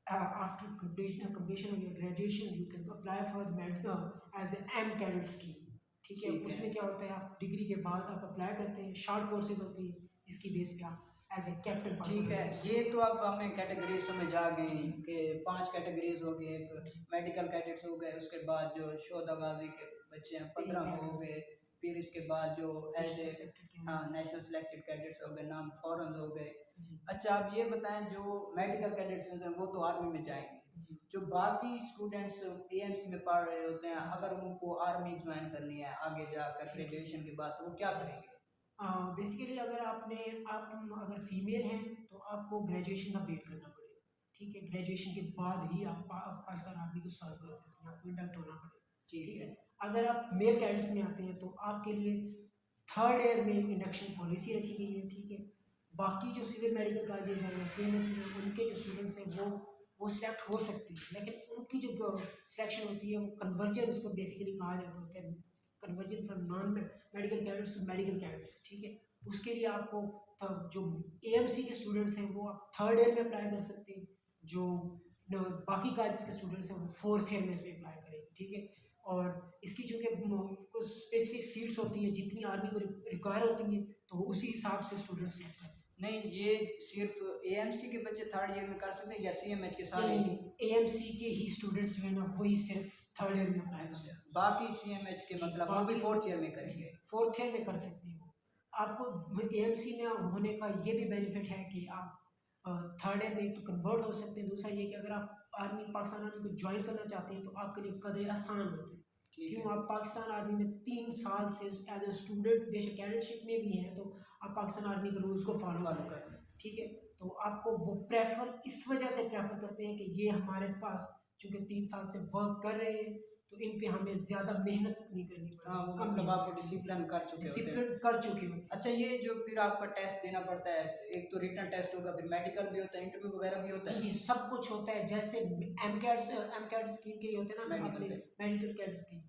after completion of your graduation you can apply for as a M cadet scheme। ठीक है, ठीक है। उसमें क्या होता है, आप डिग्री के बाद आप अप्लाई करते हैं, शॉर्ट कोर्सेज होती है जिसकी बेस पे आप एज ए कैप्टन। ठीक है, ये तो अब हमें कैटेगरी समझ आ गई कि 5 कैटेगरीज हो गई। एक मेडिकल कैडेट्स हो गए, उसके बाद जो शोधाबाजी के बच्चे हैं 15 हो गए, फिर इसके बाद जो as a national selected cadets हो गए, नाम फॉरन हो गए। अच्छा, आप ये बताएं, जो मेडिकल कैडेट्स हैं वो तो आर्मी में जाएंगे, जो बाकी स्टूडेंट्स एएमसी में पढ़ रहे होते हैं, अगर उनको आर्मी ज्वाइन करनी है आगे जाकर ग्रेजुएशन के बाद, तो वो क्या करेंगे? बेसिकली अगर आप अगर फीमेल हैं तो आपको ग्रेजुएशन का वेट करना पड़ेगा। ठीक है, ग्रेजुएशन के बाद ही आप पाकिस्तान आर्मी को सर्व कर सकते हैं, आपको इंडक्ट होना पड़ेगा। ठीक है, अगर आप मेल कैडेट्स में आते हैं तो आपके लिए थर्ड ईयर में इंडक्शन पॉलिसी रखी गई है। ठीक है, बाकी जो सिविल मेडिकल कॉलेज हैं या CMH हैं, उनके जो स्टूडेंट्स हैं वो सिलेक्ट हो सकते हैं, लेकिन उनकी जो सिलेक्शन होती है वो कन्वर्जन उसको बेसिकली कहा जाता होता है, conversion from non medical cadets to medical cadets. ठीक है, उसके लिए आपको जो AMC के स्टूडेंट्स हैं वो आप थर्ड ईयर में अप्लाई कर सकते हैं, जो बाकी कॉलेज के स्टूडेंट्स हैं वो फोर्थ ईयर में इसमें अप्लाई करेंगे। ठीक है, और इसकी चूँकि स्पेसिफिक सीट्स होती हैं जितनी आर्मी को रिक्वायर होती हैं, तो उसी हिसाब से स्टूडेंट्स सेलेक्ट करते हैं। नहीं, ये सिर्फ एएमसी के बच्चे थर्ड ईयर में कर सकते हैं या सीएमएच के सारे? AMC के ही स्टूडेंट्स जो है ना वही सिर्फ थर्ड ईयर में अप्लाई कर सकते हैं, बाकी सीएमएच के मतलब वो भी फोर्थ ईयर में करेंगे? फोर्थ ईयर में कर सकते हैं वो। आपको AMC में होने का ये भी बेनिफिट है कि आप थर्ड ईयर में तो कन्वर्ट हो सकते हैं, दूसरा ये कि अगर आप पाकिस्तान आर्मी को ज्वाइन करना चाहते हैं तो आपके लिए कदर आसान होता है। क्यों, आप पाकिस्तान आर्मी में 3 साल से एज ए स्टूडेंट बेशक कैडेटशिप में भी हैं तो आप पाकिस्तान आर्मी के रूल्स को फॉलो कर रहे हैं। ठीक है, तो आपको वो प्रेफर इस वजह से प्रेफर करते हैं कि ये हमारे पास चूँकि 3 साल से वर्क कर रहे हैं तो इन पे हमें ज़्यादा मेहनत नहीं करनी पड़ती। हाँ, वो मतलब आपको डिसिप्लिन कर चुके होते हैं। अच्छा, ये जो फिर आपका टेस्ट देना पड़ता है, एक तो रिटन टेस्ट होगा, फिर मेडिकल भी होता है, इंटरव्यू वगैरह भी होता है? जी, सब कुछ होता है, जैसे एमकैट स्कीम के होते हैं ना मेडिकल कैड स्कीम,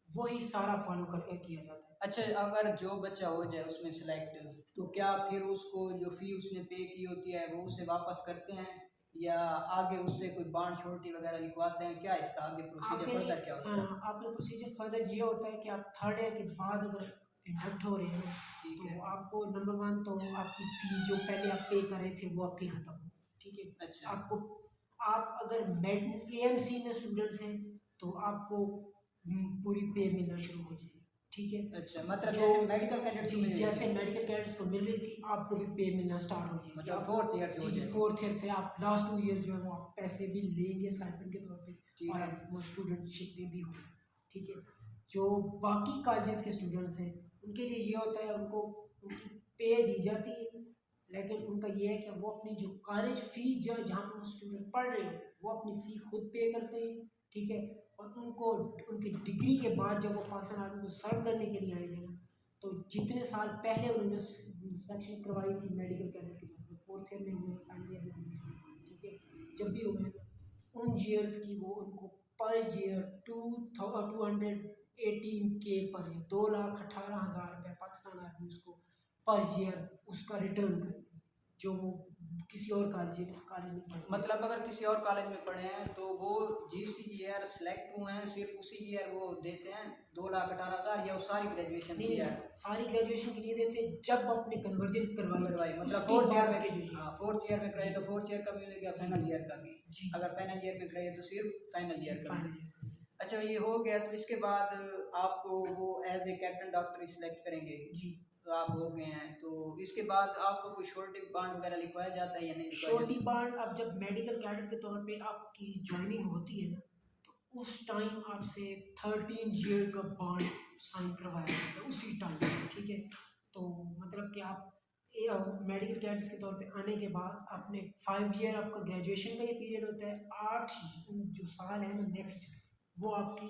वही सारा फॉलो करके किया जाता है। अच्छा, अगर जो बच्चा हो जाए उसमें सिलेक्ट, तो क्या फिर उसको जो फी उसने पे की होती है वो उसे वापस करते हैं या आगे उससे कोई बॉन्ड छोटी वगैरह लिखवाते हैं? क्या इसका आगे प्रोसीजर फर्दर क्या होता है? आपका प्रोसीजर फर्दर ये होता है कि आप थर्ड ईयर के बाद अगर इंडक्ट हो रहे हैं तो आपको नंबर 1 तो आपकी फ़ी जो पहले आप पे कर रहे थे वो आपकी ख़त्म हो। ठीक है, अच्छा, आपको आप अगर AMC में स्टूडेंट्स हैं तो आपको पूरी पे मिलना शुरू हो जाएगी। ठीक है, अच्छा, मतलब जैसे मेडिकल कैडेट्स को जैसे मेडिकल कैडेट्स को मिल रही थी आपको भी पे मिलना स्टार्ट हो जाएगी। मतलब फोर्थ ईयर से हो जाएगी? फोर्थ ईयर से आप लास्ट 2 ईयर जो है वो आप पैसे भी लेंगे स्टाइपेंड के तौर पे और आप वो स्टूडेंटशिप में भी होगा। ठीक है, जो बाकी कॉलेजेस के स्टूडेंट्स हैं उनके लिए ये होता है, उनको उनकी पे दी जाती है, लेकिन उनका ये है कि वो अपनी जो कॉलेज फ़ी जो जहाँ पर स्टूडेंट पढ़ रहे हैं वो अपनी फ़ी खुद पे करते हैं। ठीक है, और उनको उनकी डिग्री के बाद जब वो पाकिस्तान आर्मी को सर्व करने के लिए आएंगे ना, तो जितने साल पहले उन्होंने सिलेक्शन करवाई थी मेडिकल कैडेट के तौर पर, फोर्थ ईयर में हुए, फाइनल ईयर में हुए, ठीक है, जब भी हुए उन ईयर्स की वो उनको per year 218K per year, 2,18,000 रुपये पाकिस्तान आर्मी उसको पर ईयर उसका रिटर्न करती है, जो वो किसी और कॉलेज में पढ़ते। मतलब अगर किसी और कॉलेज में पढ़े हैं तो वो जिस ईयर सेलेक्ट हुए हैं सिर्फ उसी ईयर वो देते हैं 2,18,000, या वो सारी ग्रेजुएशन की है? सारी ग्रेजुएशन के लिए देते हैं जब अपने कन्वर्जन करवाई, मतलब फोर्थ ईयर में। हाँ, फोर्थ ईयर में कराए तो फोर्थ ईयर का मिलेगा, फाइनल ईयर का भी। अगर फाइनल ईयर में कराए तो सिर्फ फाइनल ईयर का। अच्छा, ये हो गया, तो इसके बाद आपको वो as a captain doctor select करेंगे जी, तो आप हो गए हैं, तो इसके बाद आपको कोई श्योरिटी बॉन्ड वगैरह लिखवाया जाता है या नहीं? श्योरिटी बॉन्ड अब जब मेडिकल कैडेट के तौर पे आपकी ज्वाइनिंग होती है ना, तो उस टाइम आपसे 13 ईयर का बॉन्ड साइन करवाया जाता है उसी टाइम। ठीक है, तो मतलब कि आप मेडिकल कैडेट्स के तौर पे आने के बाद आपने 5 ईयर आपका ग्रेजुएशन का ये पीरियड होता है, 8 जो साल है ना नेक्स्ट, वो आपकी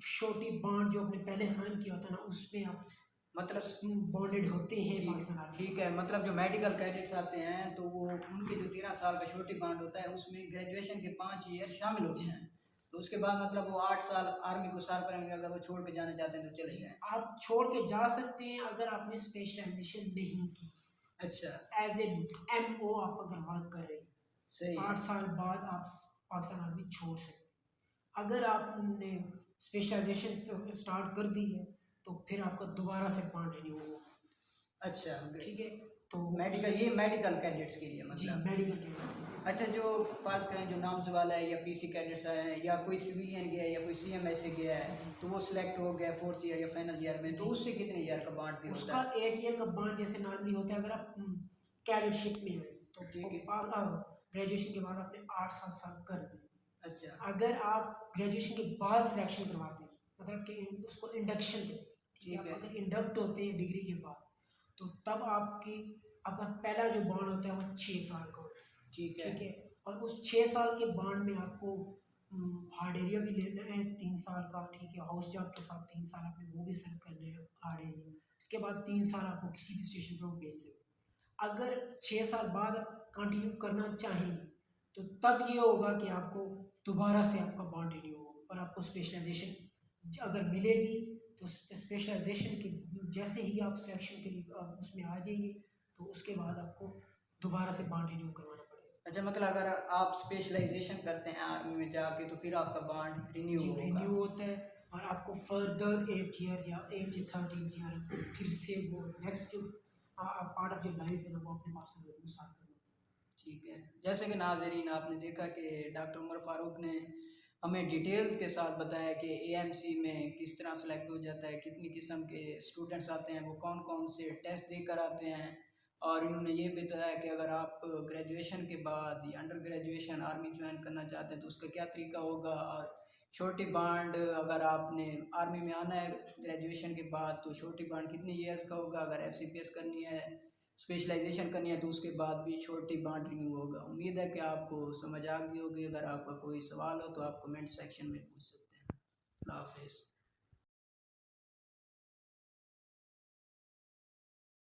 श्योरिटी बॉन्ड जो आपने पहले साइन किया होता है ना उसमें आप मतलब बॉन्डेड होते हैं पाकिस्तान आर्मी। ठीक है, मतलब जो मेडिकल कैडेट्स आते हैं तो वो उनके जो 13 साल का श्योरिटी बॉन्ड होता है उसमें ग्रेजुएशन के 5 ईयर शामिल होते हैं, तो उसके बाद मतलब वो 8 साल आर्मी को सर्व करेंगे। अगर वो छोड़ के जाना चाहते हैं तो चले जाएं? आप छोड़ के जा सकते हैं अगर आपने स्पेशलाइजेशन नहीं की। अच्छा, एज ए MO आप अगर वर्क कर रहे हैं, सही 8 साल बाद आप पाकिस्तान आर्मी छोड़ सकते हैं। अगर आपने स्पेशलाइजेशन स्टार्ट कर दी है तो फिर आपका दोबारा से बॉन्ड रिन्यू होगा। अच्छा ठीक है, तो मेडिकल, ये मेडिकल कैडेट्स के लिए जी मतलब। Medical cadets. अच्छा, जो फर्ज करें जो नाम्स वाला है या पीसी कैडेट्स आए हैं या कोई सिविलियन गया है या कोई सीएमएस से गया है, जी। तो वो सिलेक्ट हो गया 4th ईयर या फाइनल ईयर में, तो जी। उससे कितने ईयर का बॉन्ड फिर उसका होता है? 8 ईयर का बॉन्ड जैसे नॉर्मली होता है। अगर आप कैडेटशिप में हैं तो ठीक है। ग्रेजुएशन के बाद आपने 8-7 साल कर दिए। अच्छा अगर आप ग्रेजुएशन के बाद सिलेक्शन करवाते हैं, मतलब कि उसको इंडक्शन कहते हैं, ठीक है, ठीक है। आप अगर इंडक्ट होते हैं डिग्री के बाद, तो तब आपका पहला जो बॉन्ड होता है वो 6 साल का होता है। ठीक है। ठीक है, और उस 6 साल के बॉन्ड में आपको हार्ड एरिया भी लेना है 3 साल का। ठीक है, हाउस जॉब के साथ 3 साल आपने वो भी सर्व करने हैं हार्ड एरिया। इसके बाद 3 साल आपको किसी भी स्टेशन पर वो भेज सकते हैं। अगर 6 साल बाद आप कंटिन्यू करना चाहेंगे तो तब ये होगा कि आपको दोबारा से आपका बॉन्ड रिन्यू होगा और आपको स्पेशलाइजेशन अगर मिलेगी तो स्पेशलाइजेशन के जैसे ही आप सिलेक्शन के लिए उसमें आ जाएंगे तो उसके बाद आपको दोबारा से बॉन्ड रिन्यू करवाना पड़ेगा। अच्छा, मतलब अगर आप स्पेशलाइजेशन करते हैं आर्मी में जाके तो फिर आपका बॉन्ड रिन्यू जी होगा। रिन्यू होता है और आपको फर्दर 8 ईयर या 8 या 13 ईयर आपको फिर से वो नेक्स्ट जो पार्ट ऑफ योर लाइफ है ना वो अपने पास स्टार्ट करना। ठीक है, जैसे कि नाज़रीन आपने देखा कि डॉक्टर उमर फ़ारूक ने हमें डिटेल्स के साथ बताया कि एएमसी में किस तरह सेलेक्ट हो जाता है, कितनी किस्म के स्टूडेंट्स आते हैं, वो कौन कौन से टेस्ट देकर आते हैं। और इन्होंने ये भी बताया कि अगर आप ग्रेजुएशन के बाद या अंडर ग्रेजुएशन आर्मी ज्वाइन करना चाहते हैं तो उसका क्या तरीका होगा। और छोटी बॉन्ड अगर आपने आर्मी में आना है ग्रेजुएशन के बाद तो छोटी बॉन्ड कितने ईयर्स का होगा, अगर एफसीपीएस करनी है स्पेशलाइजेशन करनी है तो उसके बाद भी छोटी बॉन्ड रिन्यू होगा। उम्मीद है कि आपको समझ आ गई होगी। अगर आपका कोई सवाल हो तो आप कमेंट सेक्शन में पूछ सकते हैं। अल्लाह हाफिज़।